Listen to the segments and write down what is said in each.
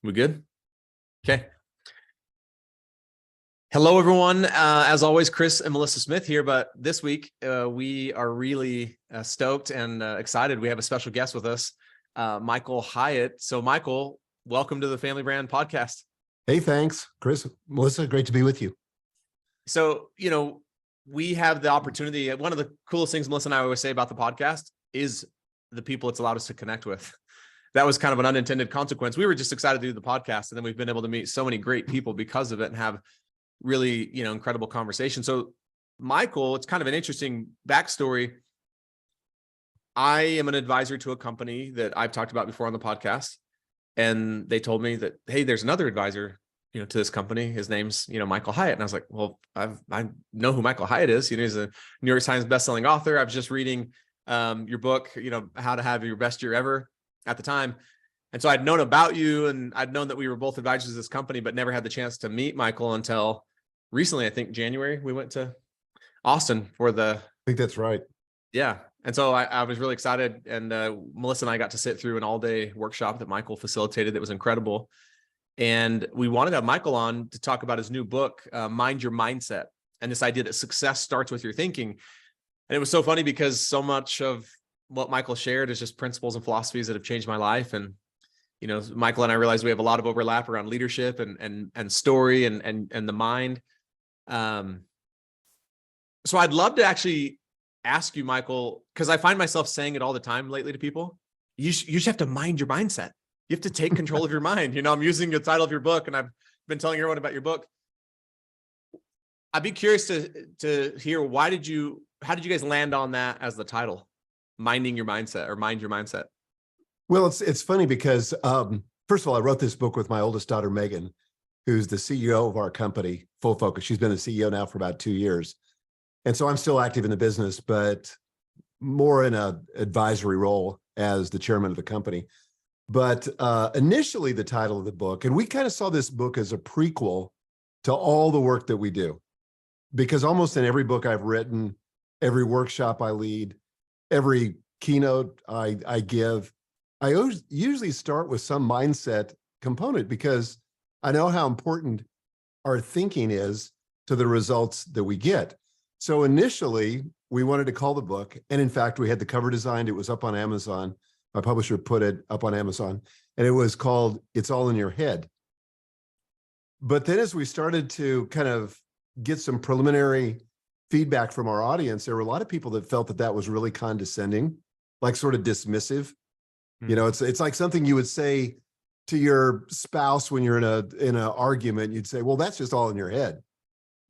We good? Okay. Hello, everyone. As always, Chris and Melissa Smith here, but this week we are really stoked and excited. We have a special guest with us, Michael Hyatt. So Michael, welcome to the Family Brand Podcast. Hey, thanks, Chris. Melissa, great to be with you. So, we have the opportunity. One of the coolest things Melissa and I always say about the podcast is the people it's allowed us to connect with. That was kind of an unintended consequence. We were just excited to do the podcast, and then we've been able to meet so many great people because of it and have really, incredible conversation. So Michael, it's kind of an interesting backstory. I am an advisor to a company that I've talked about before on the podcast. And they told me that, hey, there's another advisor, to this company. His name's, Michael Hyatt. And I was like, well, I know who Michael Hyatt is. He's a New York Times bestselling author. I was just reading your book, How to Have Your Best Year Ever at the time. And so I'd known about you, and I'd known that we were both advisors of this company, but never had the chance to meet Michael until recently. I think January, we went to Austin for I think that's right. Yeah. And so I was really excited. And Melissa and I got to sit through an all-day workshop that Michael facilitated. That was incredible. And we wanted to have Michael on to talk about his new book, Mind Your Mindset, and this idea that success starts with your thinking. And it was so funny because so much of what Michael shared is just principles and philosophies that have changed my life. And Michael and I realized we have a lot of overlap around leadership and story and the mind. So I'd love to actually ask you, Michael, because I find myself saying it all the time lately to people. You just have to mind your mindset. You have to take control of your mind. I'm using the title of your book, and I've been telling everyone about your book. I'd be curious to hear how did you guys land on that as the title, Minding Your Mindset, or Mind Your Mindset? Well, it's funny because first of all, I wrote this book with my oldest daughter, Megan, who's the CEO of our company, Full Focus. She's been the CEO now for about 2 years. And so I'm still active in the business, but more in an advisory role as the chairman of the company. But initially the title of the book, and we kind of saw this book as a prequel to all the work that we do, because almost in every book I've written, every workshop I lead, every keynote I give, I usually start with some mindset component, because I know how important our thinking is to the results that we get. So initially, we wanted to call the book, and in fact, we had the cover designed. It was up on Amazon. My publisher put it up on Amazon, and it was called It's All in Your Head. But then as we started to kind of get some preliminary feedback from our audience, there were a lot of people that felt that that was really condescending, like sort of dismissive. Mm-hmm. It's like something you would say to your spouse when you're in an argument. You'd say, well, that's just all in your head.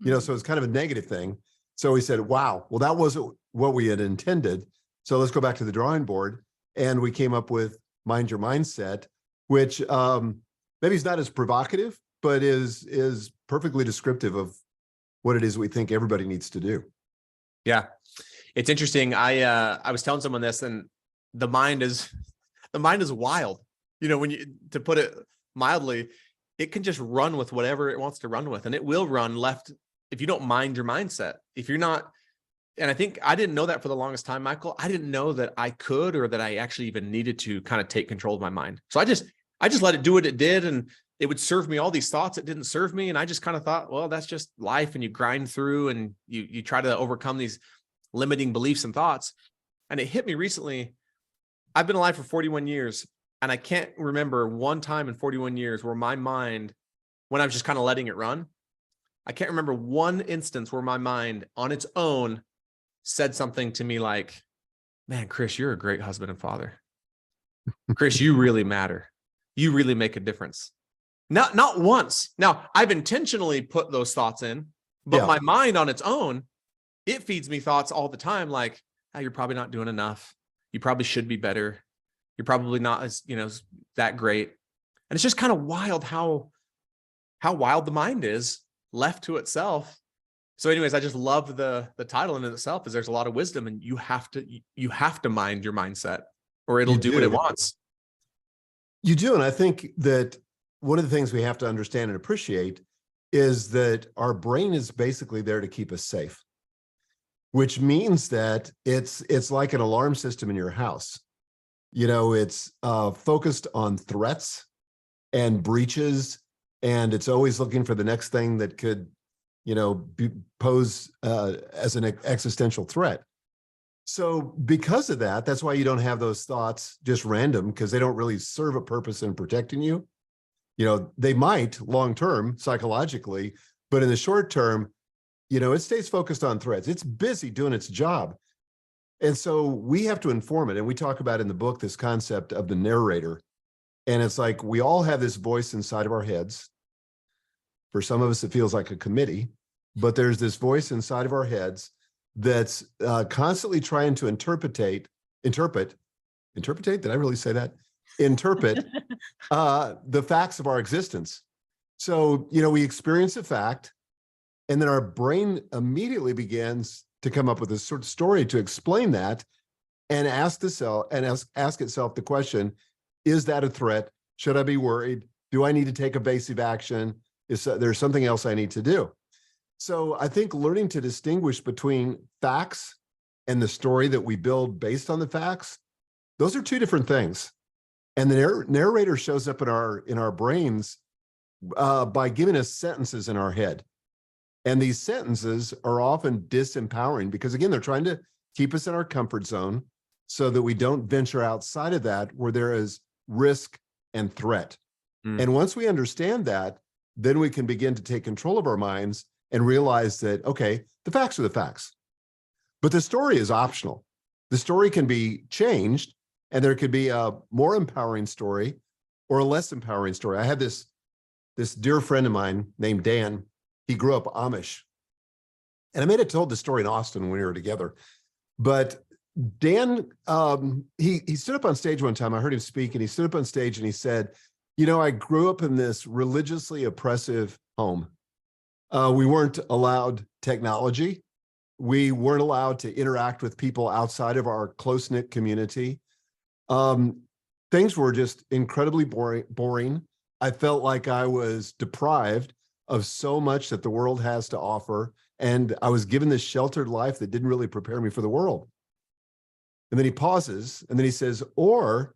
So it's kind of a negative thing. So we said, wow, well, that wasn't what we had intended. So let's go back to the drawing board. And we came up with Mind Your Mindset, which maybe is not as provocative, but is perfectly descriptive of what it is we think everybody needs to do. Yeah, it's interesting. I was telling someone this, and the mind is wild. To put it mildly, it can just run with whatever it wants to run with, and it will run left if you don't mind your mindset. If you're not, and I think I didn't know that for the longest time, Michael. I didn't know that I could, or that I actually even needed to kind of take control of my mind. So I just let it do what it did, and it would serve me all these thoughts that didn't serve me. And I just kind of thought, well, that's just life, and you grind through and you try to overcome these limiting beliefs and thoughts. And it hit me recently. I've been alive for 41 years, and I can't remember one time in 41 years where my mind, when I was just kind of letting it run, I can't remember one instance where my mind on its own said something to me like, man, Chris, you're a great husband and father. Chris, you really matter. You really make a difference. Not once. Now, I've intentionally put those thoughts in, but my mind on its own, it feeds me thoughts all the time like, oh, you're probably not doing enough. You probably should be better. You're probably not as, that great. And it's just kind of wild how wild the mind is left to itself. So anyways, I just love the title in itself, is there's a lot of wisdom, and you have to mind your mindset, or it'll do what it wants. You do. And I think that one of the things we have to understand and appreciate is that our brain is basically there to keep us safe, which means that it's like an alarm system in your house. It's focused on threats and breaches, and it's always looking for the next thing that could, pose as an existential threat. So because of that, that's why you don't have those thoughts just random, because they don't really serve a purpose in protecting you. They might long-term psychologically, but in the short term, it stays focused on threats. It's busy doing its job. And so we have to inform it. And we talk about in the book, this concept of the narrator. And it's like, we all have this voice inside of our heads. For some of us, it feels like a committee, but there's this voice inside of our heads that's constantly trying to interpret, did I really say that? Interpret the facts of our existence. So, we experience a fact, and then our brain immediately begins to come up with a sort of story to explain that, and ask itself the question, is that a threat? Should I be worried? Do I need to take evasive action? Is there something else I need to do? So I think learning to distinguish between facts and the story that we build based on the facts, those are two different things. And the narrator shows up in our brains by giving us sentences in our head. And these sentences are often disempowering because, again, they're trying to keep us in our comfort zone so that we don't venture outside of that where there is risk and threat. And once we understand that, then we can begin to take control of our minds and realize that, okay, the facts are the facts, but the story is optional. The story can be changed, and there could be a more empowering story or a less empowering story. I had this dear friend of mine named Dan. He grew up Amish, and I may have told the story in Austin when we were together, but Dan, he stood up on stage one time. I heard him speak, and he stood up on stage and he said, I grew up in this religiously oppressive home. We weren't allowed technology. We weren't allowed to interact with people outside of our close-knit community. Things were just incredibly boring. I felt like I was deprived of so much that the world has to offer. And I was given this sheltered life that didn't really prepare me for the world. And then he pauses, and then he says, or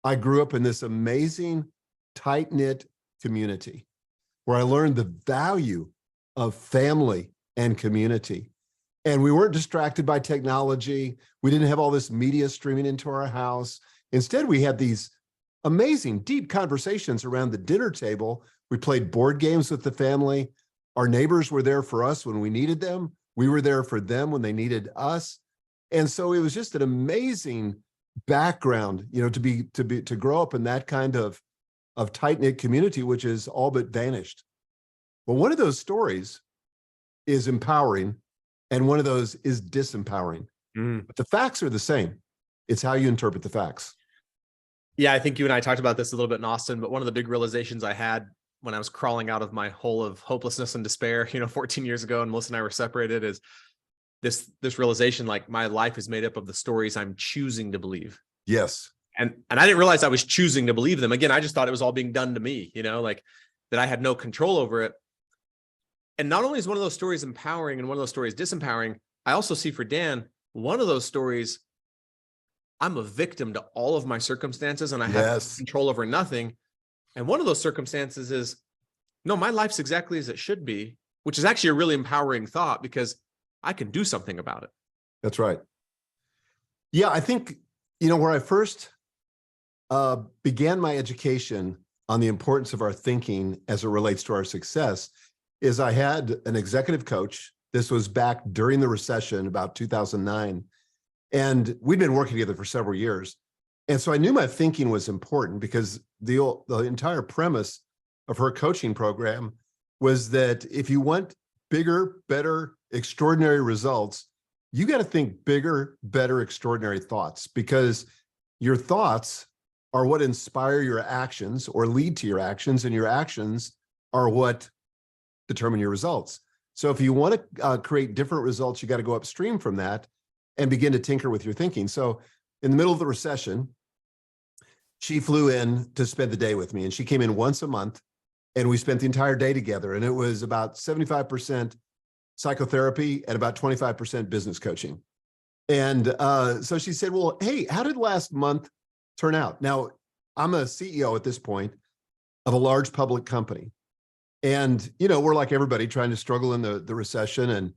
I grew up in this amazing, tight-knit community where I learned the value of family and community. And we weren't distracted by technology. We didn't have all this media streaming into our house. Instead, we had these amazing, deep conversations around the dinner table. We played board games with the family. Our neighbors were there for us when we needed them. We were there for them when they needed us. And so it was just an amazing background, to grow up in that kind of tight-knit community, which is all but vanished. Well, one of those stories is empowering, and one of those is disempowering. But the facts are the same. It's how you interpret the facts. Yeah, I think you and I talked about this a little bit in Austin, but one of the big realizations I had when I was crawling out of my hole of hopelessness and despair, 14 years ago, and Melissa and I were separated, is this realization, like, my life is made up of the stories I'm choosing to believe. Yes. And I didn't realize I was choosing to believe them. Again, I just thought it was all being done to me, like that I had no control over it. And not only is one of those stories empowering and one of those stories disempowering, I also see for Dan, one of those stories, I'm a victim to all of my circumstances and I have control over nothing. And one of those circumstances is, no, my life's exactly as it should be, which is actually a really empowering thought because I can do something about it. That's right. Yeah, I think, where I first began my education on the importance of our thinking as it relates to our success is I had an executive coach. This was back during the recession, about 2009. And we'd been working together for several years. And so I knew my thinking was important because the entire premise of her coaching program was that if you want bigger, better, extraordinary results, you got to think bigger, better, extraordinary thoughts, because your thoughts are what inspire your actions or lead to your actions, and your actions are what determine your results. So if you want to create different results, you got to go upstream from that and begin to tinker with your thinking. So in the middle of the recession, she flew in to spend the day with me, and she came in once a month, and we spent the entire day together. And it was about 75% psychotherapy and about 25% business coaching. And so she said, well, hey, how did last month turn out? Now, I'm a CEO at this point. of a large public company. And, you know, we're like everybody trying to struggle in the recession and,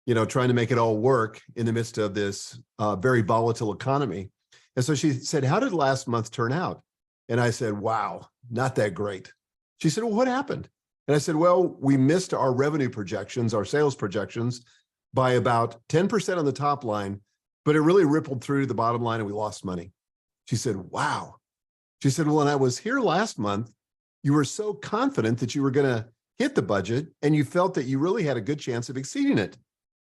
you know, trying to make it all work in the midst of this very volatile economy. And so she said, how did last month turn out? And I said, wow, not that great. She said, well, what happened? And I said, well, we missed our revenue projections, our sales projections by about 10% on the top line, but it really rippled through to the bottom line and we lost money. She said, wow. She said, well, when I was here last month, you were so confident that you were going to hit the budget and you felt that you really had a good chance of exceeding it.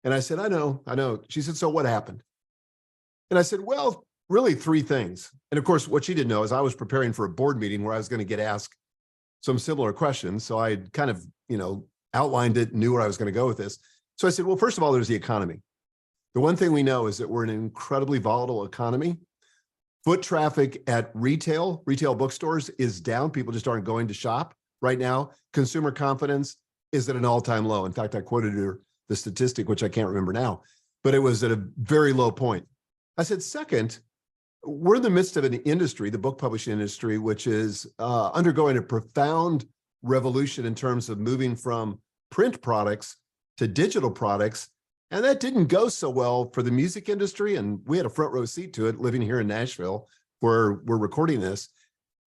And I said, I know. She said, so what happened? And I said, well, really three things. And of course, what she didn't know is I was preparing for a board meeting where I was going to get asked some similar questions. So I kind of, you know, outlined it, knew where I was going to go with this. So I said, well, first of all, there's the economy. The one thing we know is that we're in an incredibly volatile economy. Foot traffic at retail bookstores is down. People just aren't going to shop right now. Consumer confidence is at an all-time low. In fact, I quoted her the statistic, which I can't remember now, but it was at a very low point. I said, second, we're in the midst of an industry, the book publishing industry, which is undergoing a profound revolution in terms of moving from print products to digital products. And that didn't go so well for the music industry. And we had a front row seat to it living here in Nashville where we're recording this.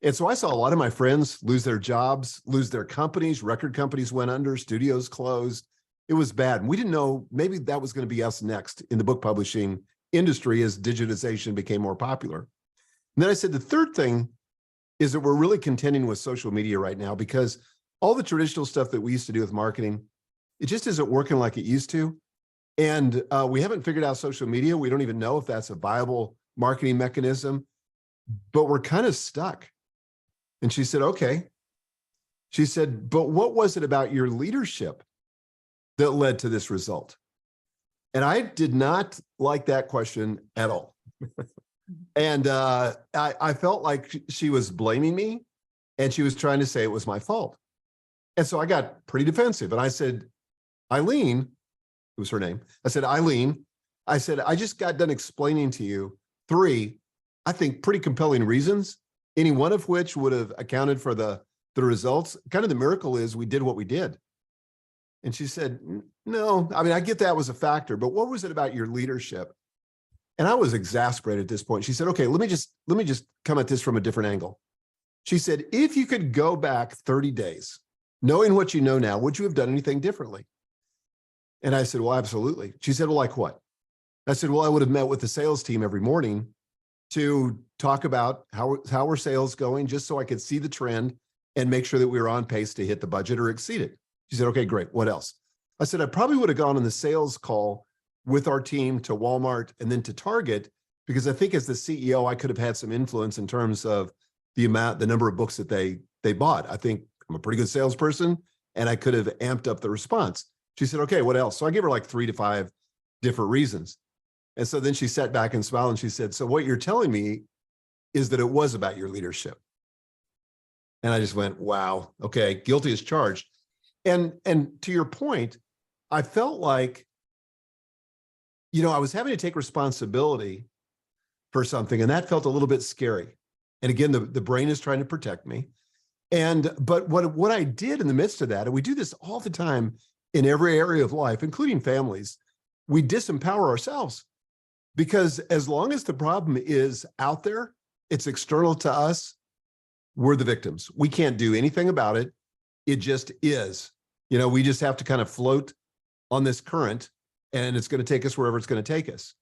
And so I saw a lot of my friends lose their jobs, lose their companies. Record companies went under, studios closed. It was bad. And we didn't know maybe that was going to be us next in the book publishing industry as digitization became more popular. And then I said, the third thing is that we're really contending with social media right now because all the traditional stuff that we used to do with marketing, it just isn't working like it used to. And we haven't figured out social media. We don't even know if that's a viable marketing mechanism, but we're kind of stuck. And she said, okay. She said, but what was it about your leadership that led to this result? And I did not like that question at all. And I felt like she was blaming me and she was trying to say it was my fault. And so I got pretty defensive and I said, Eileen, it was her name. I said, Eileen, I said, I just got done explaining to you three, I think pretty compelling reasons, any one of which would have accounted for the results. Kind of the miracle is we did what we did. And she said, no, I mean, I get that was a factor, but what was it about your leadership? And I was exasperated at this point. She said, okay, let me just come at this from a different angle. She said, if you could go back 30 days, knowing what you know now, would you have done anything differently? And I said, well, absolutely. She said, well, like what? I said, well, I would have met with the sales team every morning to talk about how were sales going, just so I could see the trend and make sure that we were on pace to hit the budget or exceed it. She said, okay, great. What else? I said, I probably would have gone on the sales call with our team to Walmart and then to Target, because I think as the CEO, I could have had some influence in terms of the number of books that they bought. I think I'm a pretty good salesperson and I could have amped up the response. She said, okay, what else? So I gave her like 3 to 5 different reasons. And so then she sat back and smiled and she said, so what you're telling me is that it was about your leadership. And I just went, wow, okay, guilty as charged. And to your point, I felt like, you know, I was having to take responsibility for something, and that felt a little bit scary. And again, the brain is trying to protect me. But what I did in the midst of that, and we do this all the time in every area of life, including families, we disempower ourselves. Because as long as the problem is out there, it's external to us, we're the victims. We can't do anything about it. It just is. You know, we just have to kind of float on this current and it's going to take us wherever it's going to take us.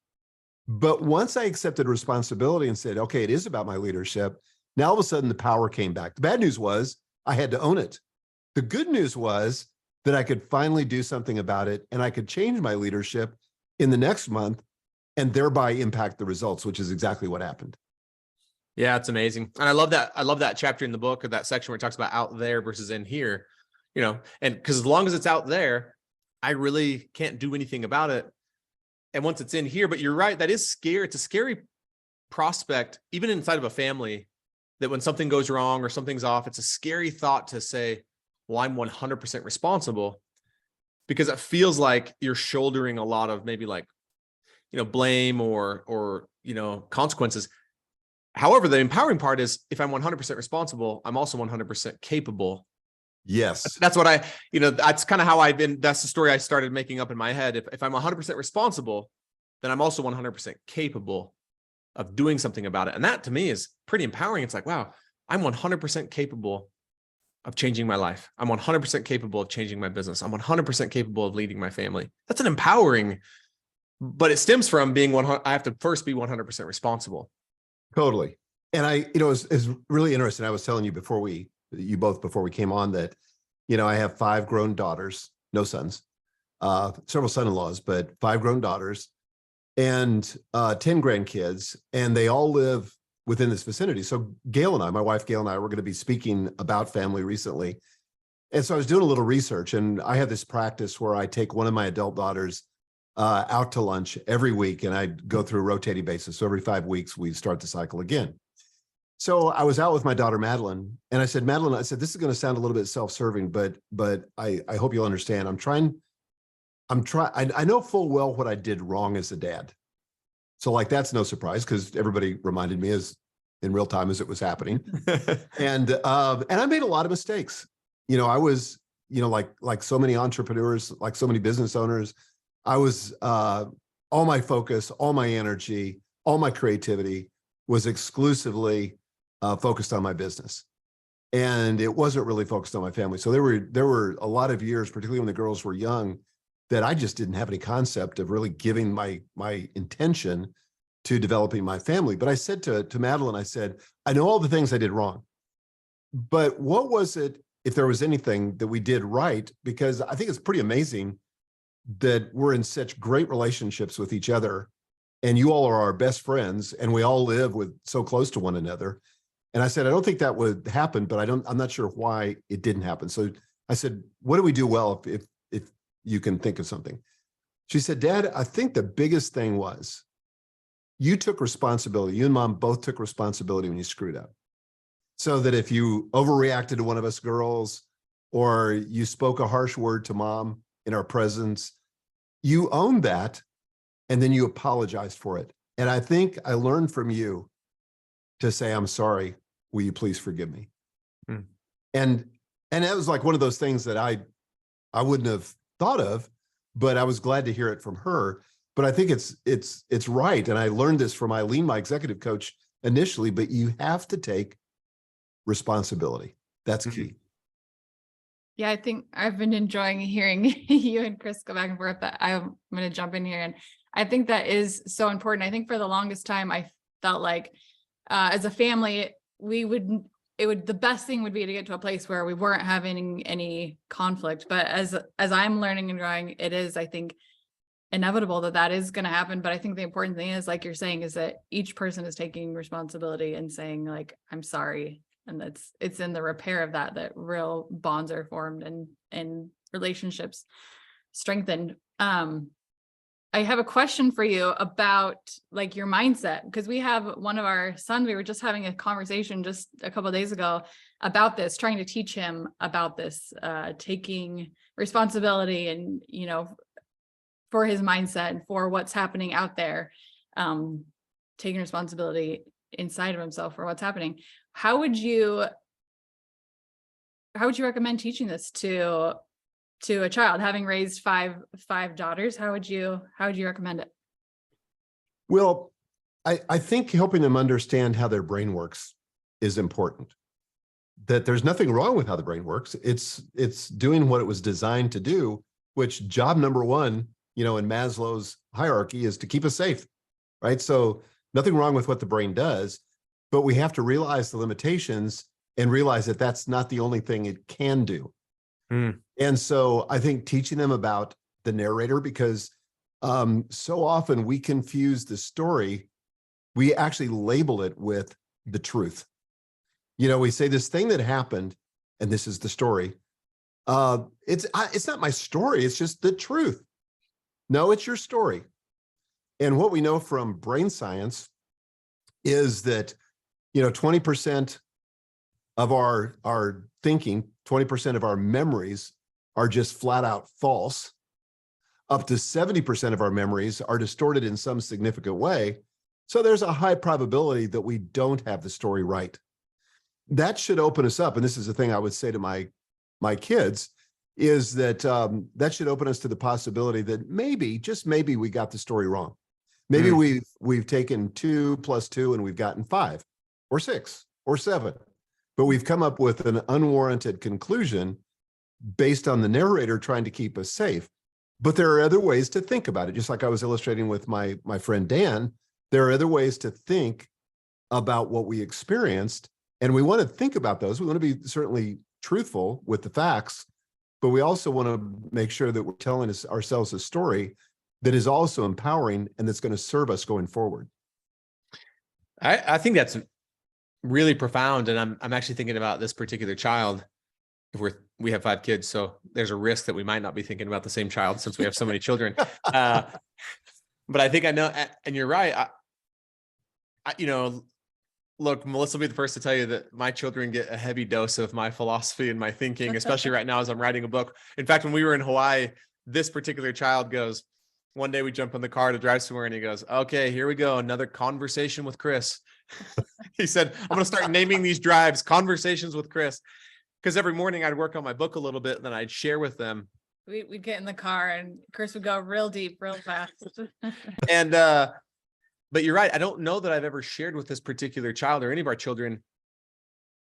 But once I accepted responsibility and said, okay, it is about my leadership, now all of a sudden the power came back. The bad news was I had to own it. The good news was that I could finally do something about it and I could change my leadership in the next month and thereby impact the results, which is exactly what happened. Yeah, it's amazing. And I love that chapter in the book, or that section where it talks about out there versus in here, you know, and because as long as it's out there, I really can't do anything about it. And once it's in here, but you're right, that is scary. It's a scary prospect, even inside of a family, that when something goes wrong or something's off, it's a scary thought to say, well, I'm 100% responsible, because it feels like you're shouldering a lot of maybe like, you know, blame or, you know, consequences. However, the empowering part is if I'm 100% responsible, I'm also 100% capable. Yes. That's what that's kind of how that's the story I started making up in my head. If I'm 100% responsible, then I'm also 100% capable of doing something about it. And that to me is pretty empowering. It's like, wow, I'm 100% capable of changing my life. I'm 100% capable of changing my business. I'm 100% capable of leading my family. That's an empowering, but it stems from being I have to first be 100% responsible. Totally. And it's really interesting. I was telling you before we came on that, I have 5 grown daughters, no sons, several son-in-laws, but 5 grown daughters and 10 grandkids, and they all live within this vicinity. So my wife Gail and I were going to be speaking about family recently. And so I was doing a little research, and I have this practice where I take one of my adult daughters out to lunch every week, and I go through a rotating basis. So every 5 weeks, we start the cycle again. So I was out with my daughter, Madeline, and I said, Madeline, this is going to sound a little bit self-serving, but I hope you'll understand. I know full well what I did wrong as a dad. So like, that's no surprise because everybody reminded me in real time as it was happening. And I made a lot of mistakes. I was, like so many entrepreneurs, like so many business owners, I was, all my focus, all my energy, all my creativity was exclusively focused on my business. And it wasn't really focused on my family. So there were a lot of years, particularly when the girls were young, that I just didn't have any concept of really giving my intention to developing my family. But I said to Madeline, I said, I know all the things I did wrong, but what was it, if there was anything that we did right? Because I think it's pretty amazing that we're in such great relationships with each other, and you all are our best friends, and we all live so close to one another. And I said, I don't think that would happen, but I'm not sure why it didn't happen. So I said, what do we do well if you can think of something? She said, Dad, I think the biggest thing was you took responsibility. You and Mom both took responsibility when you screwed up. So that if you overreacted to one of us girls, or you spoke a harsh word to Mom in our presence, you owned that, and then you apologized for it. And I think I learned from you to say, I'm sorry, will you please forgive me? Hmm. And that was like one of those things that I wouldn't have thought of, but I was glad to hear it from her. But I think it's right. And I learned this from Eileen, my executive coach, initially, but you have to take responsibility. That's key. Yeah, I think I've been enjoying hearing you and Chris go back and forth. That I'm going to jump in here. And I think that is so important. I think for the longest time, I felt like as a family, the best thing would be to get to a place where we weren't having any conflict. But as I'm learning and growing, it is, I think, inevitable that is going to happen. But I think the important thing is, like you're saying, is that each person is taking responsibility and saying, like, I'm sorry. And it's in the repair of that real bonds are formed and relationships strengthened. I have a question for you about like your mindset, because we have one of our sons, we were just having a conversation just a couple of days ago about this, trying to teach him about this, taking responsibility and, for his mindset and for what's happening out there, taking responsibility inside of himself for what's happening. How would you recommend teaching this to a child, having raised five daughters? How would you recommend it? Well, I think helping them understand how their brain works is important. That there's nothing wrong with how the brain works. It's doing what it was designed to do, which job number one, in Maslow's hierarchy, is to keep us safe, right? So nothing wrong with what the brain does, but we have to realize the limitations and realize that that's not the only thing it can do. And so I think teaching them about the narrator, because so often we confuse the story. We actually label it with the truth. We say this thing that happened, and this is the story. It's not my story. It's just the truth. No, it's your story. And what we know from brain science is that, 20% of our thinking, 20% of our memories are just flat out false. Up to 70% of our memories are distorted in some significant way. So there's a high probability that we don't have the story right. That should open us up. And this is the thing I would say to my kids is that that should open us to the possibility that maybe, just maybe, we got the story wrong. Maybe we've taken 2 + 2 and we've gotten 5 or 6 or 7, but we've come up with an unwarranted conclusion based on the narrator trying to keep us safe. But there are other ways to think about it. Just like I was illustrating with my friend Dan, there are other ways to think about what we experienced. And we want to think about those. We want to be certainly truthful with the facts, but we also want to make sure that we're telling ourselves a story that is also empowering and that's going to serve us going forward. I think that's really profound. And I'm actually thinking about this particular child. If we have 5 kids, so there's a risk that we might not be thinking about the same child since we have so many children. But I think I know, and you're right. Look, Melissa will be the first to tell you that my children get a heavy dose of my philosophy and my thinking, especially right now as I'm writing a book. In fact, when we were in Hawaii, this particular child goes, one day we jump in the car to drive somewhere and he goes, okay, here we go. Another conversation with Chris. He said, I'm going to start naming these drives Conversations with Chris. Because every morning I'd work on my book a little bit, and then I'd share with them. We'd get in the car and Chris would go real deep, real fast. And, but you're right. I don't know that I've ever shared with this particular child or any of our children.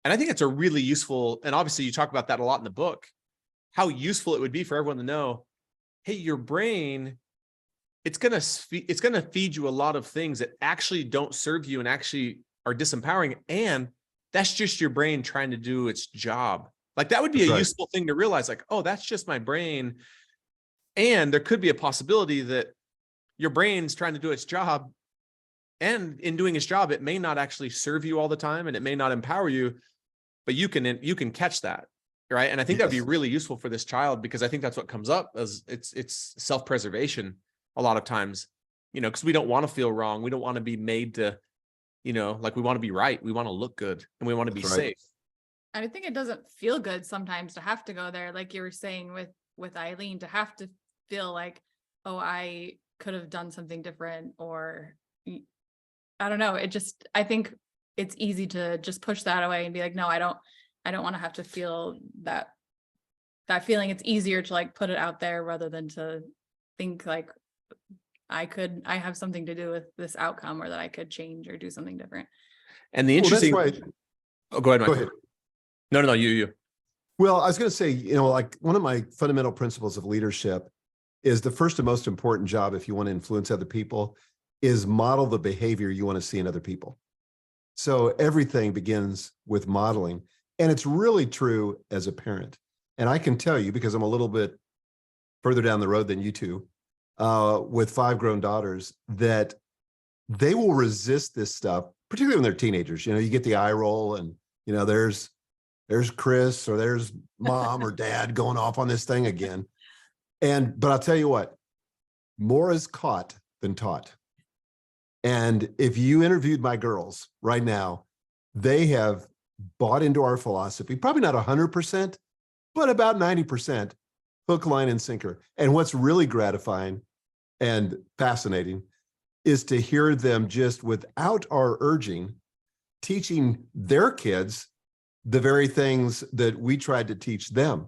And I think it's a really useful, and obviously you talk about that a lot in the book, how useful it would be for everyone to know, hey, your brain, it's going to feed you a lot of things that actually don't serve you and actually are disempowering. And that's just your brain trying to do its job. Like that would be a useful thing to realize, like, oh, that's just my brain. And there could be a possibility that your brain's trying to do its job. And in doing its job, it may not actually serve you all the time and it may not empower you, but you can catch that. Right. And I think that'd be really useful for this child, because I think that's what comes up as it's self-preservation a lot of times, because we don't want to feel wrong. We don't want to be made to, like we want to be right. We want to look good and we want to be safe. And I think it doesn't feel good sometimes to have to go there. Like you were saying with Eileen, to have to feel like, oh, I could have done something different, or I don't know. I think it's easy to just push that away and be like, no, I don't want to have to feel that feeling. It's easier to like put it out there rather than to think like I have something to do with this outcome, or that I could change or do something different. And the interesting, go ahead, Michael. Go ahead. No, you. Well, I was going to say, like one of my fundamental principles of leadership is the first and most important job, if you want to influence other people, is model the behavior you want to see in other people. So everything begins with modeling. And it's really true as a parent. And I can tell you, because I'm a little bit further down the road than you two, with 5 grown daughters, that they will resist this stuff, particularly when they're teenagers. You get the eye roll and, there's Chris or there's mom or dad going off on this thing again. But I'll tell you what, more is caught than taught. And if you interviewed my girls right now, they have bought into our philosophy, probably not 100%, but about 90%, hook, line, and sinker. And what's really gratifying and fascinating is to hear them, just without our urging, teaching their kids the very things that we tried to teach them.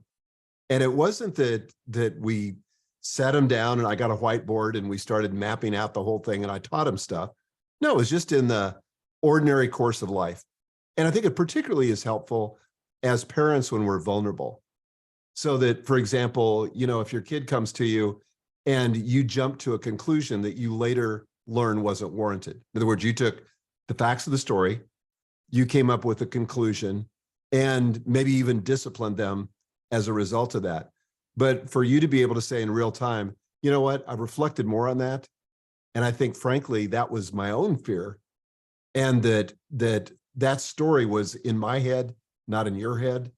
And it wasn't that we sat them down and I got a whiteboard and we started mapping out the whole thing and I taught them stuff. No, it was just in the ordinary course of life. And I think it particularly is helpful as parents when we're vulnerable. So that, for example, if your kid comes to you and you jump to a conclusion that you later learn wasn't warranted. In other words, you took the facts of the story, you came up with a conclusion, and maybe even disciplined them as a result of that. But for you to be able to say in real time, you know what, I've reflected more on that. And I think, frankly, that was my own fear. And that story was in my head, not in your head.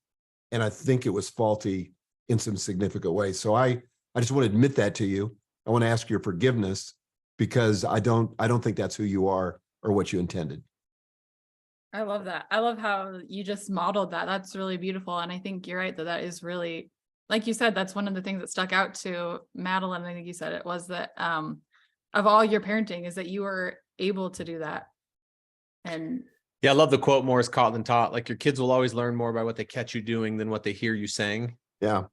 And I think it was faulty in some significant ways. So I just want to admit that to you. I want to ask your forgiveness, because I don't think that's who you are or what you intended. I love that. I love how you just modeled that. That's really beautiful. And I think you're right that is really, like you said, that's one of the things that stuck out to Madeline. I think you said it was that of all your parenting is that you were able to do that. And Yeah, I love the quote, more is caught than taught. Like your kids will always learn more by what they catch you doing than what they hear you saying. Yeah.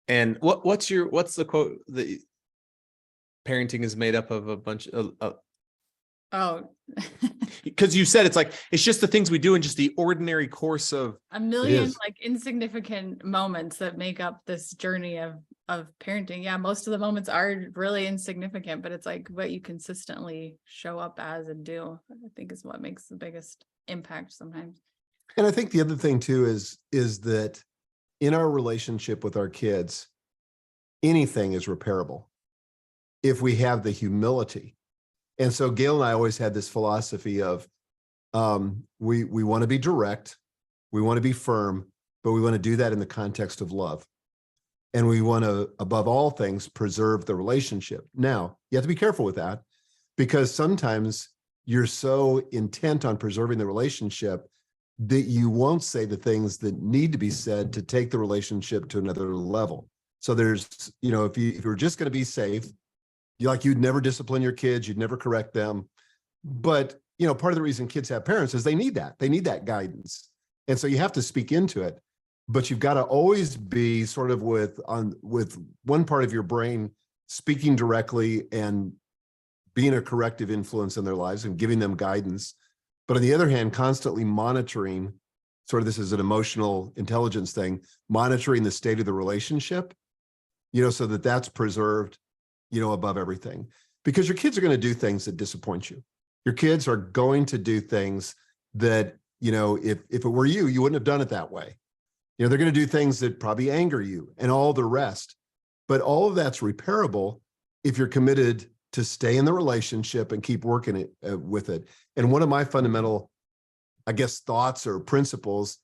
And what's the quote that parenting is made up of a bunch of oh, because you said it's just the things we do in just the ordinary course of a million is. like insignificant moments that make up this journey of parenting. Yeah, most of the moments are really insignificant, but it's like what you consistently show up as and do, I think, is what makes the biggest impact sometimes. And I think the other thing too is that in our relationship with our kids, anything is repairable if we have the humility. And so Gail and I always had this philosophy of we want to be direct, we want to be firm, but we want to do that in the context of love. And we want to, above all things, preserve the relationship. Now, you have to be careful with that, because sometimes you're so intent on preserving the relationship that you won't say the things that need to be said to take the relationship to another level. So there's, if you're just going to be safe, you'd never discipline your kids, you'd never correct them. But, part of the reason kids have parents is they need that guidance. And so you have to speak into it, but you've got to always be sort of with one part of your brain speaking directly and being a corrective influence in their lives and giving them guidance. But on the other hand, constantly monitoring, sort of, this is an emotional intelligence thing, monitoring the state of the relationship, so that that's preserved, above everything. Because your kids are going to do things that disappoint you. Your kids are going to do things that, if it were you, you wouldn't have done it that way. They're going to do things that probably anger you and all the rest. But all of that's repairable if you're committed to stay in the relationship and keep working with it. And one of my fundamental, I guess, thoughts or principles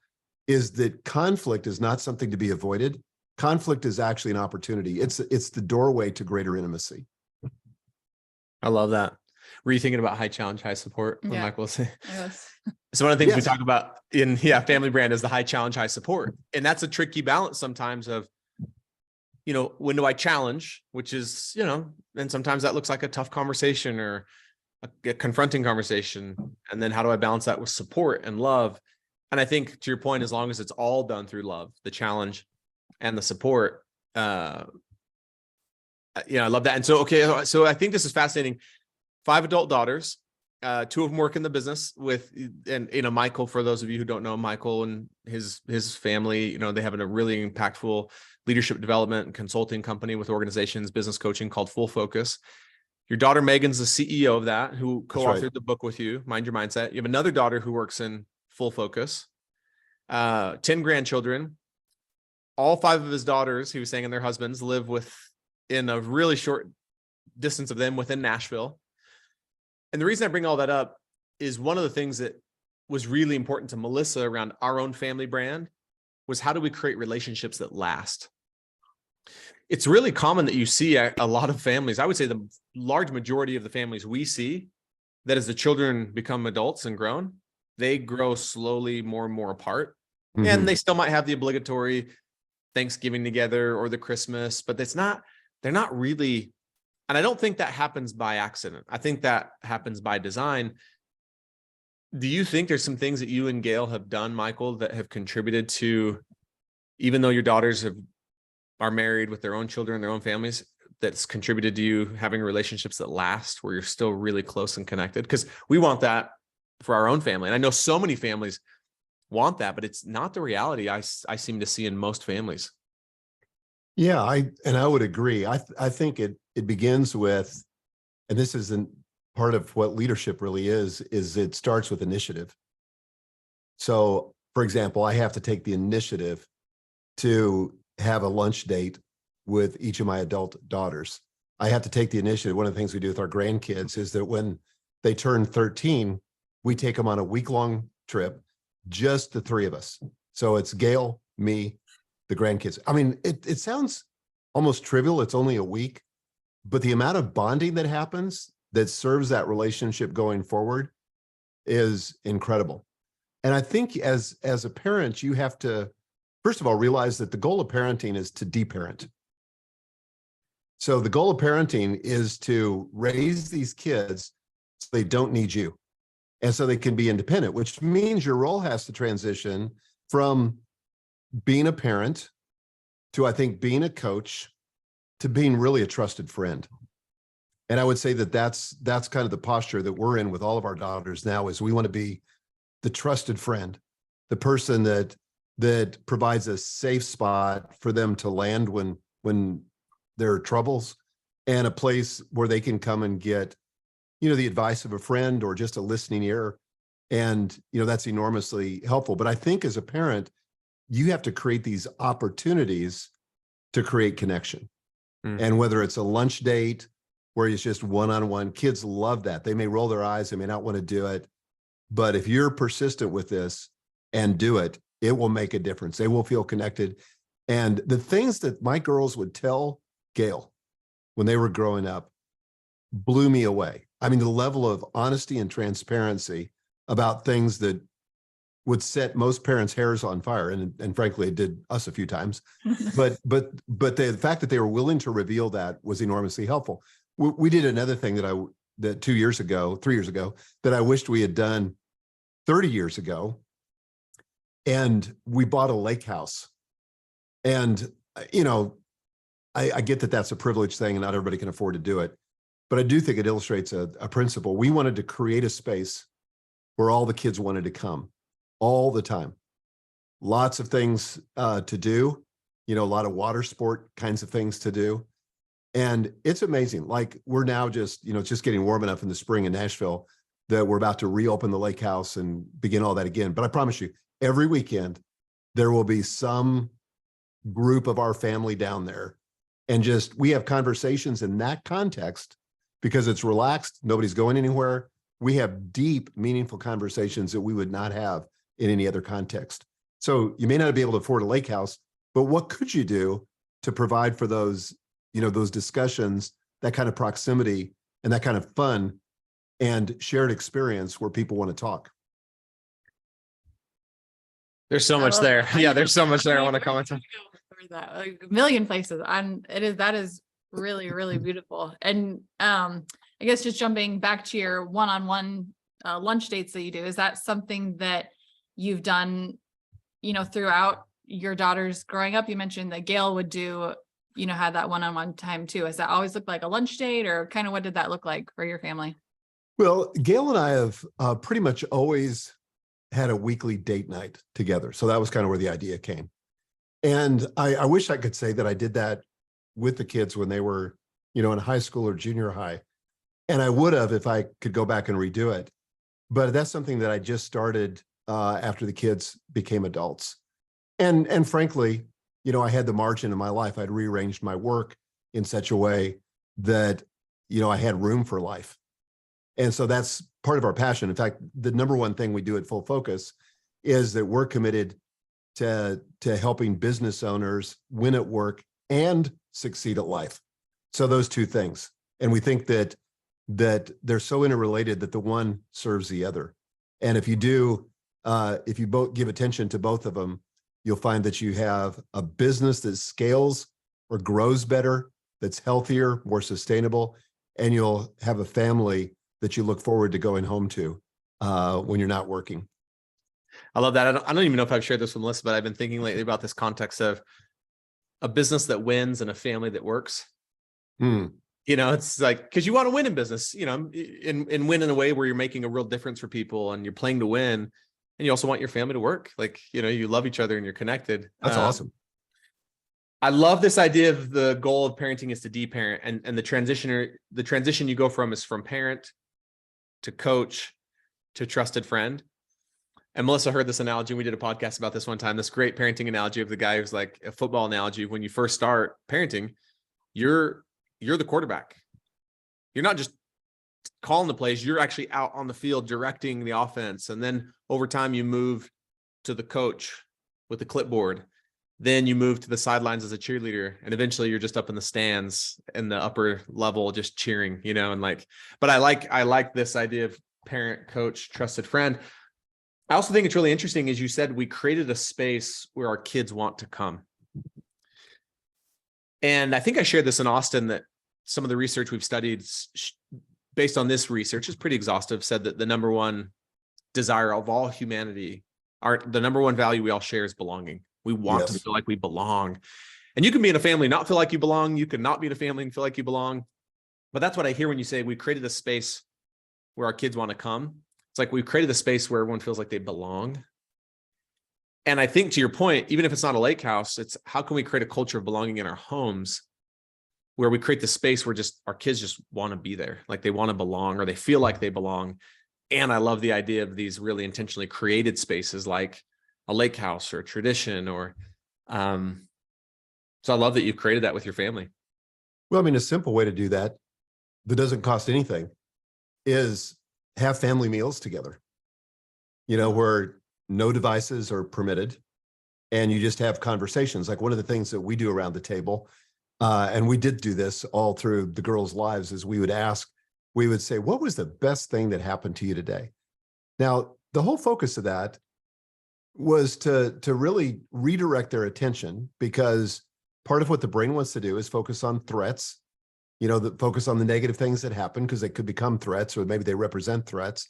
is that conflict is not something to be avoided. Conflict is actually an opportunity. It's the doorway to greater intimacy. I love that. Were you thinking about high challenge, high support? When Yeah. Michael was saying? Yes. So one of the things we Yes. talk about in Family Brand is the high challenge, high support. And that's a tricky balance sometimes of, when do I challenge, which is, and sometimes that looks like a tough conversation or a confronting conversation. And then how do I balance that with support and love? And I think, to your point, as long as it's all done through love, the challenge and the support, I love that. And so, okay, so I think this is fascinating. 5 adult daughters, 2 of them work in the business with, and Michael, for those of you who don't know, Michael and his family, they have a really impactful leadership development and consulting company with organizations, business coaching, called Full Focus. Your daughter Megan's the CEO of that, who co-authored the book with you, Mind Your Mindset. You have another daughter who works in Full Focus, 10 grandchildren. All 5 of his daughters, he was saying, and their husbands live in a really short distance of them within Nashville. And the reason I bring all that up is one of the things that was really important to Melissa around our own family brand was, how do we create relationships that last? It's really common that you see a lot of families, I would say the large majority of the families we see, that as the children become adults and grown, they grow slowly more and more apart. Mm-hmm. And they still might have the obligatory Thanksgiving together or the Christmas, but they're not really, and I don't think that happens by accident. I think that happens by design. Do you think there's some things that you and Gail have done, Michael, that have contributed to, even though your daughters are married with their own children, their own families, that's contributed to you having relationships that last, where you're still really close and connected? Because we want that for our own family. And I know so many families want that, but it's not the reality I seem to see in most families. Yeah, I would agree. I think it begins with, and this isn't part of what leadership really is it starts with initiative. So, for example, I have to take the initiative to have a lunch date with each of my adult daughters. I have to take the initiative. One of the things we do with our grandkids is that when they turn 13, we take them on a week-long trip, just the 3 of us. So it's Gail, me, the grandkids. I mean, it sounds almost trivial. It's only a week, but the amount of bonding that happens that serves that relationship going forward is incredible. And I think as a parent, you have to, first of all, realize that the goal of parenting is to deparent. So the goal of parenting is to raise these kids so they don't need you. And so they can be independent, which means your role has to transition from being a parent to, I think, being a coach to being really a trusted friend. And I would say that that's kind of the posture that we're in with all of our daughters now, is we want to be the trusted friend, the person that provides a safe spot for them to land when there are troubles, and a place where they can come and get, the advice of a friend or just a listening ear. And, that's enormously helpful. But I think as a parent, you have to create these opportunities to create connection. And whether it's a lunch date where it's just one-on-one, kids love that. They may roll their eyes, they may not want to do it. But if you're persistent with this and do it, it will make a difference. They will feel connected. And the things that my girls would tell Gail when they were growing up blew me away. I mean, the level of honesty and transparency about things that would set most parents' hairs on fire. And frankly, it did us a few times. But the fact that they were willing to reveal that was enormously helpful. We did another thing that 3 years ago, that I wished we had done 30 years ago. And we bought a lake house. And, I get that that's a privileged thing and not everybody can afford to do it. But I do think it illustrates a principle. We wanted to create a space where all the kids wanted to come all the time. Lots of things to do, a lot of water sport kinds of things to do. And it's amazing. Like, we're now just getting warm enough in the spring in Nashville that we're about to reopen the lake house and begin all that again. But I promise you, every weekend, there will be some group of our family down there. And we have conversations in that context because it's relaxed. Nobody's going anywhere. We have deep, meaningful conversations that we would not have in any other context. So you may not be able to afford a lake house, but what could you do to provide for those, those discussions, that kind of proximity and that kind of fun and shared experience where people want to talk? There's so much there. Yeah, there's so much there I want to comment on. That, like, a million places, and that is really, really beautiful. And I guess just jumping back to your one-on-one lunch dates that you do, is that something that you've done, throughout your daughters growing up? You mentioned that Gail would do, had that one-on-one time too. Has that always looked like a lunch date, or kind of what did that look like for your family? Well, Gail and I have pretty much always had a weekly date night together. So that was kind of where the idea came. And I wish I could say that I did that with the kids when they were, in high school or junior high. And I would have if I could go back and redo it. But that's something that I just started after the kids became adults. And frankly, I had the margin in my life. I'd rearranged my work in such a way that, I had room for life. And so that's part of our passion. In fact, the number one thing we do at Full Focus is that we're committed to helping business owners win at work and succeed at life. So those two things. And we think that they're so interrelated that the one serves the other. And if you both give attention to both of them, you'll find that you have a business that scales or grows better, that's healthier, more sustainable, and you'll have a family that you look forward to going home to when you're not working. I love that. I don't even know if I've shared this with Melissa, but I've been thinking lately about this context of a business that wins and a family that works. It's like, because you want to win in business, and win in a way where you're making a real difference for people and you're playing to win. And you also want your family to work. Like, you love each other and you're connected. That's awesome. I love this idea of the goal of parenting is to de-parent, and the transition you go from is from parent to coach to trusted friend. And Melissa heard this analogy. We did a podcast about this one time, this great parenting analogy of the guy who's like a football analogy. When you first start parenting, you're the quarterback. You're not just calling the plays, you're actually out on the field directing the offense. And then over time you move to the coach with the clipboard. Then you move to the sidelines as a cheerleader, and eventually you're just up in the stands in the upper level, just cheering, but I like this idea of parent, coach, trusted friend. I also think it's really interesting, as you said, we created a space where our kids want to come. And I think I shared this in Austin, that some of the research we've studied based on this research, is pretty exhaustive, said that the number one desire of all humanity, the number one value we all share is belonging. We want to Yes. feel like we belong. And you can be in a family, not feel like you belong. You can not be in a family and feel like you belong. But that's what I hear when you say we created a space where our kids want to come. It's like we've created a space where everyone feels like they belong. And I think to your point, even if it's not a lake house, it's how can we create a culture of belonging in our homes where we create the space where just our kids just want to be there, like they want to belong or they feel like they belong. And I love the idea of these really intentionally created spaces like a lake house or a tradition or so I love that you've created that with your family. Well, I mean, a simple way to do that doesn't cost anything is have family meals together, where no devices are permitted and you just have conversations. Like one of the things that we do around the table, and we did do this all through the girls' lives, is we would say, what was the best thing that happened to you today? Now, the whole focus of that was to really redirect their attention, because part of what the brain wants to do is focus on threats, focus on the negative things that happen because they could become threats or maybe they represent threats.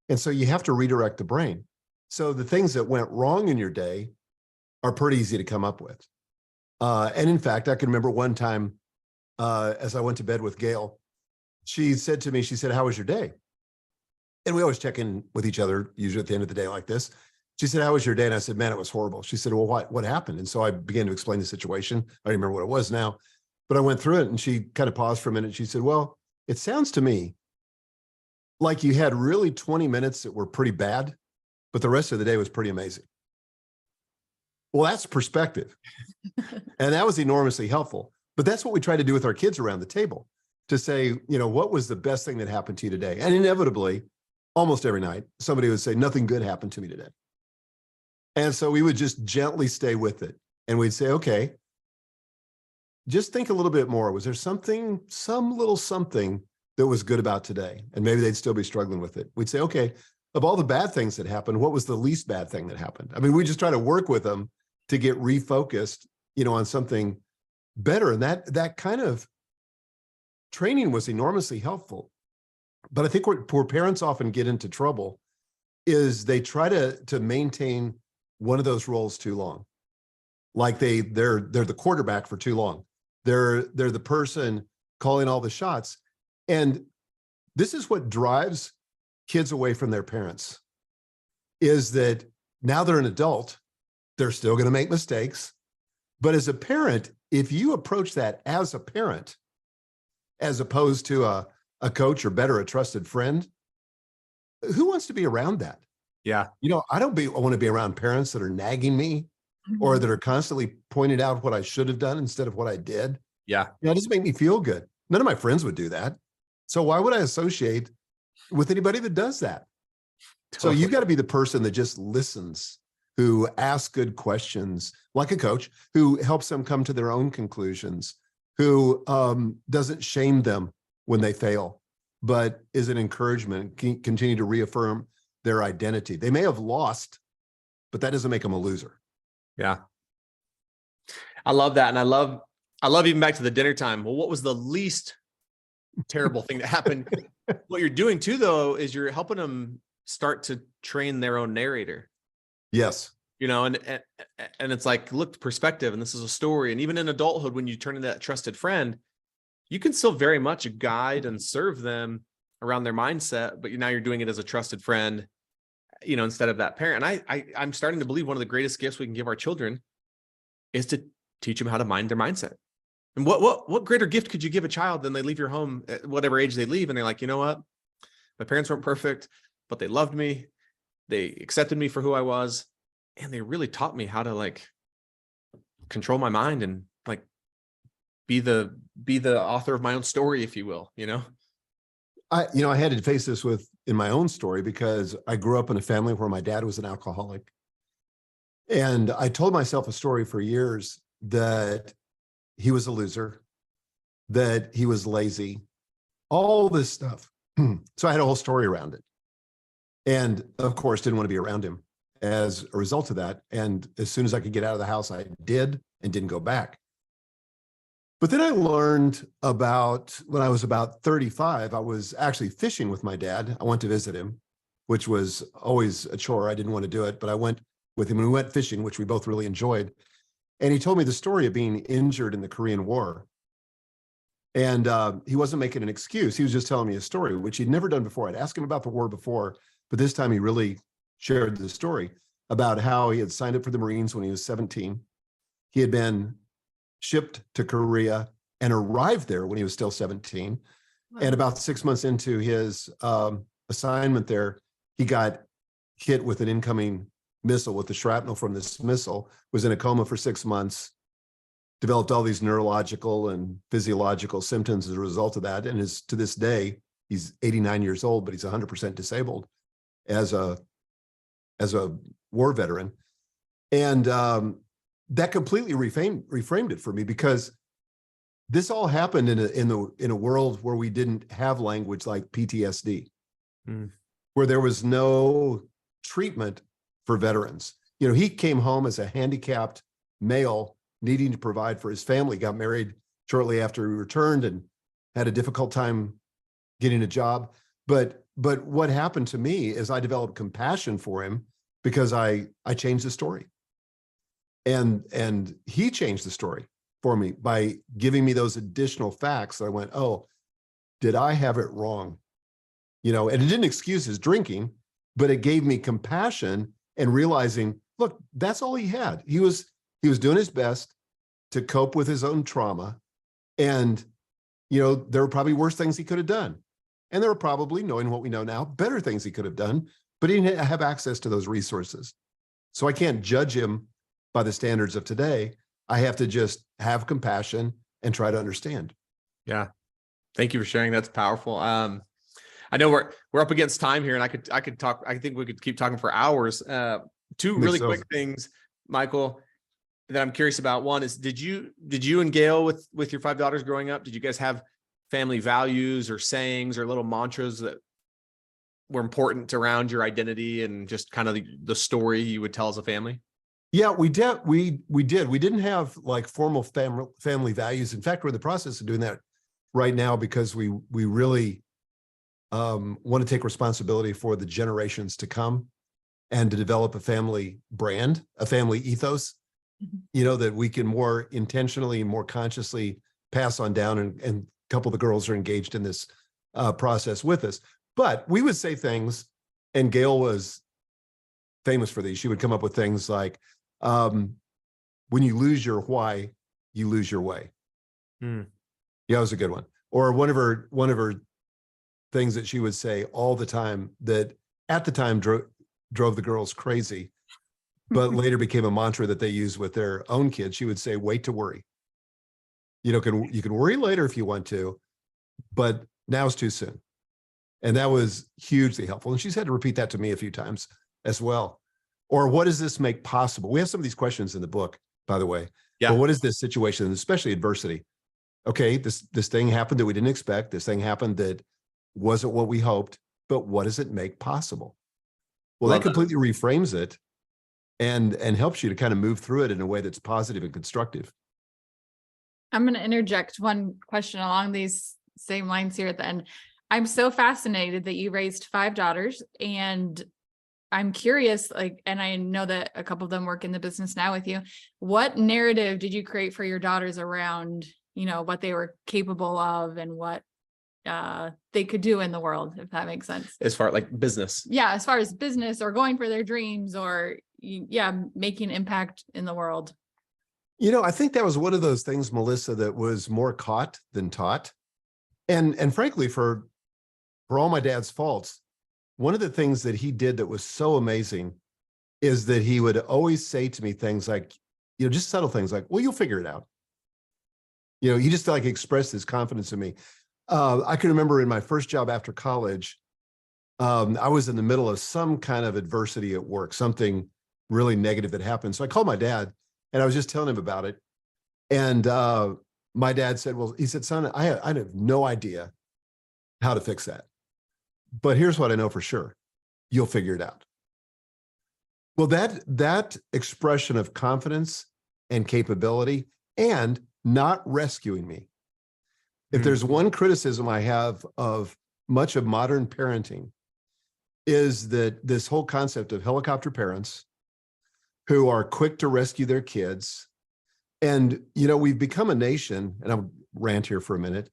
And so you have to redirect the brain. So the things that went wrong in your day are pretty easy to come up with. And in fact, I can remember one time as I went to bed with Gail, she said to me, how was your day? And we always check in with each other, usually at the end of the day like this. She said, how was your day? And I said, man, it was horrible. She said, well, what happened? And so I began to explain the situation. I don't remember what it was now, but I went through it and she kind of paused for a minute. She said, well, it sounds to me like you had really 20 minutes that were pretty bad, but the rest of the day was pretty amazing. Well, that's perspective. And that was enormously helpful. But that's what we try to do with our kids around the table, to say, what was the best thing that happened to you today? And inevitably, almost every night, somebody would say, nothing good happened to me today. And so we would just gently stay with it. And we'd say, okay, just think a little bit more. Was there some little something that was good about today? And maybe they'd still be struggling with it. We'd say, okay, of all the bad things that happened, what was the least bad thing that happened? I mean, we just try to work with them to get refocused, on something better. And that kind of training was enormously helpful. But I think where parents often get into trouble is they try to maintain one of those roles too long. Like they're the quarterback for too long. They're the person calling all the shots. And this is what drives kids away from their parents, is that now they're an adult, they're still going to make mistakes. But as a parent, if you approach that as a parent, as opposed to a coach or better, a trusted friend, who wants to be around that? Yeah. I want to be around parents that are nagging me or that are constantly pointing out what I should have done instead of what I did. Yeah. It doesn't make me feel good. None of my friends would do that. So why would I associate with anybody that does that? Totally. So you've got to be the person that just listens, who asks good questions, like a coach, who helps them come to their own conclusions, who doesn't shame them when they fail, but is an encouragement, continue to reaffirm their identity. They may have lost, but that doesn't make them a loser. Yeah. I love that. And I love even back to the dinner time. Well, what was the least terrible thing that happened? What you're doing too, though, is you're helping them start to train their own narrator. Yes. And it's like, look, perspective, and this is a story. And even in adulthood, when you turn into that trusted friend, you can still very much guide and serve them around their mindset, but now you're doing it as a trusted friend, instead of that parent. And I'm starting to believe one of the greatest gifts we can give our children is to teach them how to mind their mindset. And what greater gift could you give a child than they leave your home at whatever age they leave, and they're like, you know what? My parents weren't perfect, but they loved me. They accepted me for who I was. And they really taught me how to control my mind and be the author of my own story, if you will, I had to face this in my own story, because I grew up in a family where my dad was an alcoholic. And I told myself a story for years that he was a loser, that he was lazy, all this stuff. So I had a whole story around it. And of course, didn't want to be around him as a result of that. And as soon as I could get out of the house, I did, and didn't go back. But then I learned about, when I was about 35, I was actually fishing with my dad. I went to visit him, which was always a chore. I didn't want to do it, but I went with him and we went fishing, which we both really enjoyed. And he told me the story of being injured in the Korean War. And he wasn't making an excuse. He was just telling me a story, which he'd never done before. I'd asked him about the war before, but this time he really shared the story about how he had signed up for the Marines when he was 17. He had been shipped to Korea and arrived there when he was still 17. Wow. And about 6 months into his assignment there, he got hit with an incoming missile, with the shrapnel from this missile, was in a coma for 6 months, developed all these neurological and physiological symptoms as a result of that. And is, to this day, he's 89 years old, but he's 100% disabled as a war veteran. And that completely reframed it for me, because this all happened in a world where we didn't have language like PTSD, where there was no treatment for veterans. You know, he came home as a handicapped male needing to provide for his family, got married shortly after he returned and had a difficult time getting a job. But what happened to me is I developed compassion for him because I changed the story. And he changed the story for me by giving me those additional facts that I went, oh, did I have it wrong? You know, and it didn't excuse his drinking, but it gave me compassion and realizing, look, that's all he had. He was doing his best to cope with his own trauma. And, you know, there were probably worse things he could have done. And there were probably, knowing what we know now, better things he could have done, but he didn't have access to those resources. So I can't judge him by the standards of today. I have to just have compassion and try to understand. Yeah. Thank you for sharing. That's powerful. I know we're up against time here, and I could talk. I think we could keep talking for hours. Two really quick things, Michael, that I'm curious about. One is, did you and Gail with your 5 daughters growing up, did you guys have family values or sayings or little mantras that were important around your identity and just kind of the story you would tell as a family? Yeah, we did. We didn't have like formal family values. In fact, we're in the process of doing that right now, because we really want to take responsibility for the generations to come and to develop a family brand, a family ethos, you know, that we can more intentionally, more consciously pass on down. And a couple of the girls are engaged in this process with us. But we would say things, and Gail was famous for these. She would come up with things like, when you lose your why, you lose your way. Yeah, that was a good one. Or one of her things that she would say all the time, that at the time drove the girls crazy, but later became a mantra that they use with their own kids. She would say, wait to worry. You know, you can worry later if you want to, but now's too soon. And that was hugely helpful. And she's had to repeat that to me a few times as well. Or what does this make possible? We have some of these questions in the book, by the way. Yeah. But what is this situation, and especially adversity? Okay, this thing happened that we didn't expect. This thing happened that wasn't what we hoped, but what does it make possible? Well, that completely reframes it and helps you to kind of move through it in a way that's positive and constructive. I'm going to interject one question along these same lines here at the end. I'm so fascinated that you raised 5 daughters, and I'm curious, like, and I know that a couple of them work in the business now with you. What narrative did you create for your daughters around, you know, what they were capable of and what they could do in the world, if that makes sense? As far like business. Yeah. As far as business or going for their dreams or, making impact in the world. You know, I think that was one of those things, Melissa, that was more caught than taught. And frankly, for all my dad's faults, one of the things that he did that was so amazing is that he would always say to me things like, you know, just subtle things like, well, you'll figure it out. You know, he just like expressed his confidence in me. I can remember in my first job after college, I was in the middle of some kind of adversity at work, something really negative that happened. So I called my dad and I was just telling him about it. And my dad said, well, he said, son, I have no idea how to fix that. But here's what I know for sure. You'll figure it out. Well, that expression of confidence and capability and not rescuing me. If there's one criticism I have of much of modern parenting, is that this whole concept of helicopter parents who are quick to rescue their kids. And, you know, we've become a nation, and I'll rant here for a minute,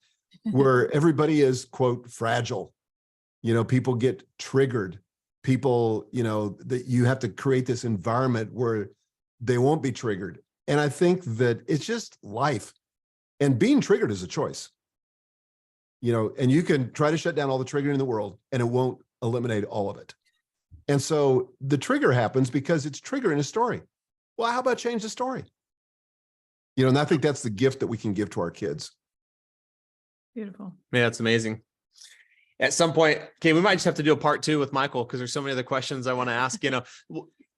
where everybody is, quote, fragile. You know, people get triggered. People, you know, that you have to create this environment where they won't be triggered. And I think that it's just life. And being triggered is a choice. You know, and you can try to shut down all the triggering in the world and it won't eliminate all of it. And so the trigger happens because it's triggering a story. Well, how about change the story? You know, and I think that's the gift that we can give to our kids. Beautiful. Man, that's amazing. At some point, okay, we might just have to do a part 2 with Michael, because there's so many other questions I want to ask, you know,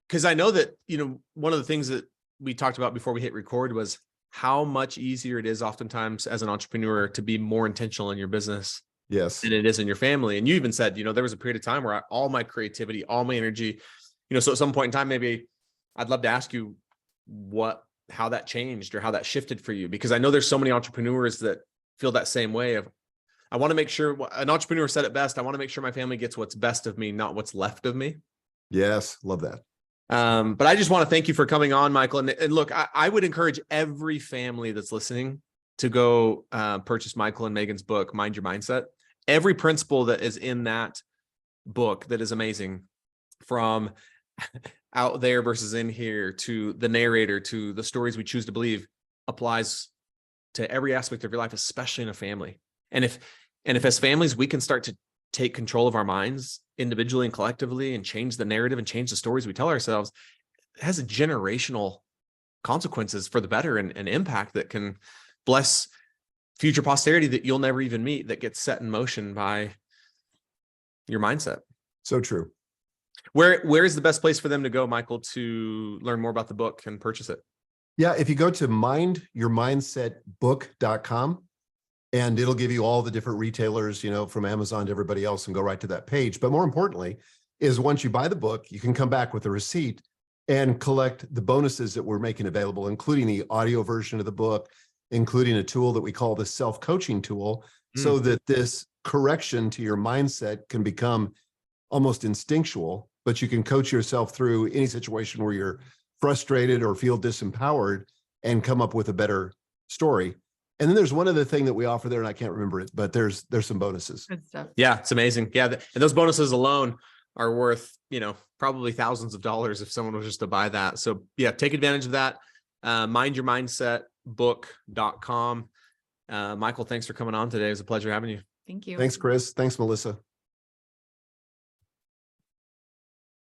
because I know that, you know, one of the things that we talked about before we hit record was how much easier it is oftentimes as an entrepreneur to be more intentional in your business. Yes. Than it is in your family. And you even said, you know, there was a period of time where all my creativity, all my energy, you know, so at some point in time, maybe I'd love to ask you how that changed or how that shifted for you, because I know there's so many entrepreneurs that feel that same way of, I want to make sure, an entrepreneur said it best, I want to make sure my family gets what's best of me, not what's left of me. Yes. Love that. But I just want to thank you for coming on, Michael. And look, I would encourage every family that's listening to go purchase Michael and Megan's book, Mind Your Mindset. Every principle that is in that book that is amazing, from out there versus in here, to the narrator, to the stories we choose to believe, applies to every aspect of your life, especially in a family. And if as families, we can start to take control of our minds individually and collectively and change the narrative and change the stories we tell ourselves, it has a generational consequences for the better and impact that can bless future posterity that you'll never even meet, that gets set in motion by your mindset. So true. Where is the best place for them to go, Michael, to learn more about the book and purchase it? Yeah. If you go to mindyourmindsetbook.com, and it'll give you all the different retailers, you know, from Amazon to everybody else, and go right to that page. But more importantly is, once you buy the book, you can come back with a receipt and collect the bonuses that we're making available, including the audio version of the book, including a tool that we call the self-coaching tool, so that this correction to your mindset can become almost instinctual, but you can coach yourself through any situation where you're frustrated or feel disempowered and come up with a better story. And then there's one other thing that we offer there, and I can't remember it, but there's some bonuses. Good stuff. Yeah, it's amazing. Yeah. And those bonuses alone are worth, you know, probably thousands of dollars if someone was just to buy that. So yeah, take advantage of that. Mindyourmindsetbook.com. Michael, thanks for coming on today. It was a pleasure having you. Thank you. Thanks, Chris. Thanks, Melissa.